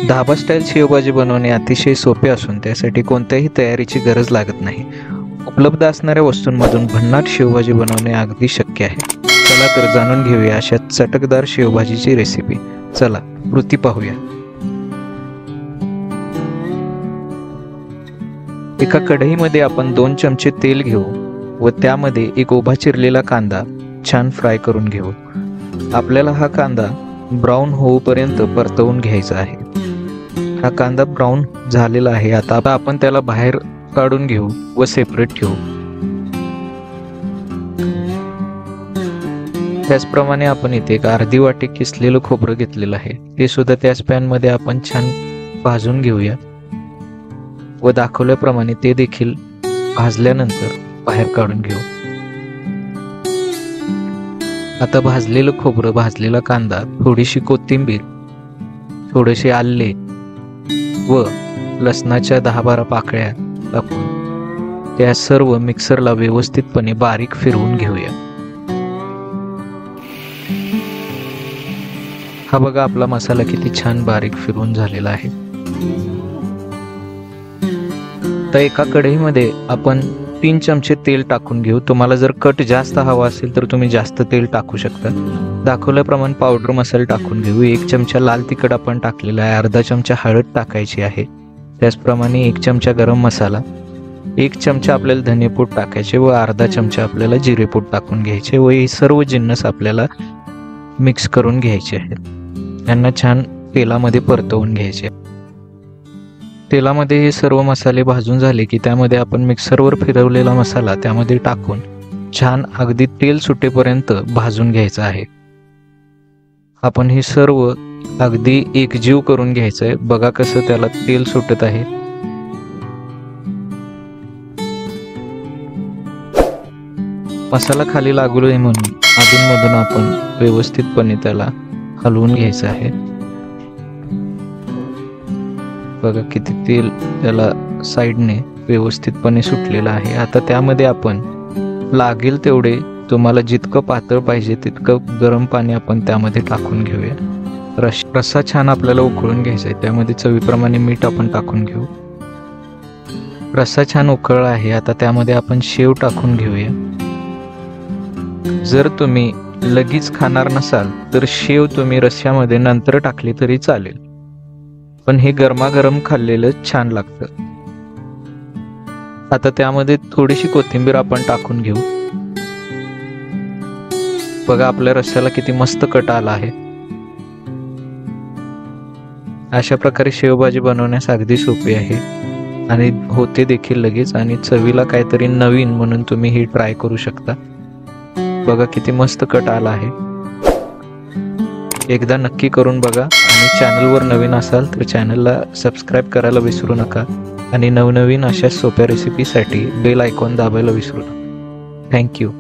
धाबा style शेवभाजी बनवणे अतिशय सोपे असून त्यासाठी कोणत्याही तयारीची गरज लागत नाही। उपलब्ध असणाऱ्या वस्तूंमधून भन्नाट शेवभाजी बनवणे अगदी शक्य आहे। चला तर जाणून घेऊया अशा चटकदार शेवभाजीची रेसिपी। चला कृती पाहूया। एका कढईमध्ये आपण 2 चमचे तेल घेऊ व त्यामध्ये एक उभा चिरलेला कांदा छान फ्राय करून घेऊ। आपल्याला हा कांदा ब्राऊन होऊपर्यंत परतवून घ्यायचा आहे। हा कांदा ब्राऊन झालेला आहे। आता आपण त्याला बाहेर काढून घेऊ व सेपरेट ठेवू। त्याचप्रमाणे आपण इथे एक अर्धी वाटी किसलेलं खोबरं घेतलेलं आहे, ते सुद्धा त्याच पॅन मध्ये आपण छान भाजून घेऊया व दाखवल्याप्रमाणे ते देखील भाजल्यानंतर बाहेर काढून घेऊ। आता भाजलेलं खोबरं, भाजलेला कांदा, थोडीशी कोथिंबीर, थोडेसे आले व लसणाच्या 10-12 पाकळ्या टाकून त्या सर्व मिक्सरला व्यवस्थितपणे बारीक फिरवून घेऊया। हा बघा आपला मसाला किती छान बारीक फिरवून झालेला आहे। तर एका कढईमध्ये आपण 3 चमचे तेल टाकून घेऊ। तुम्हाला जर कट जास्त हवा असेल तर तुम्ही जास्त तेल टाकू शकता। दाखवल्याप्रमाणे पावडर मसाला टाकून घेऊ। 1 चमचा लाल तिखट आपण टाकलेला आहे, अर्धा चमचा हळद टाकायची आहे, त्याचप्रमाणे 1 चमचा गरम मसाला, 1 चमचा आपल्याला धनेपूड टाकायचे व अर्धा चमचा आपल्याला जिरेपूड टाकून घ्यायचे व हे सर्व जिन्नस आपल्याला मिक्स करून घ्यायचे आहेत। यांना छान तेलामध्ये परतवून घ्यायचे। तेलामध्ये हे सर्व मसाले भाजून झाले की त्यामध्ये आपण मिक्सरवर फिरवलेला मसाला त्यामध्ये टाकून छान अगदी तेल सुटेपर्यंत भाजून घ्यायचा आहे। आपण हे सर्व अगदी एकजीव करून घ्यायचं आहे। बघा कसं त्याला तेल सुटत आहे। मसाला खाली लागू नये म्हणून अधूनमधून आपण व्यवस्थितपणे त्याला हलवून घ्यायचं आहे। बघा किती तेल त्याला साईडने व्यवस्थितपणे सुटलेलं आहे। आता त्यामध्ये आपण लागेल तेवढे, तुम्हाला जितकं पातळ पाहिजे तितकं गरम पाणी आपण त्यामध्ये टाकून घेऊया। रस्सा छान आपल्याला उकळून घ्यायचा आहे, त्यामध्ये चवीप्रमाणे मीठ आपण टाकून घेऊ। रस्सा छान उकळला आहे, आता त्यामध्ये आपण शेव टाकून घेऊया। जर तुम्ही लगेच खाणार नसाल तर शेव तुम्ही रस्स्यामध्ये नंतर टाकली तरी चालेल, पण हे गरमागरम खाल्लेलं छान लागतं। आता त्यामध्ये थोडीशी कोथिंबीर आपण टाकून घेऊ। बघा आपल्या रस्स्याला किती मस्त कट आला आहे। अशा प्रकारे शेवभाजी बनवण्यास अगदी सोपी आहे आणि होते देखील लगेच, आणि चवीला काहीतरी नवीन म्हणून तुम्ही ही ट्राय करू शकता। बघा किती मस्त कट आला आहे। एकदा नक्की करून बघा आणि चॅनलवर नवीन असाल तर चॅनलला सबस्क्राईब करायला विसरू नका आणि नवनवीन अशा सोप्या रेसिपीसाठी बेल आयकॉन दाबायला विसरू नका। थँक्यू।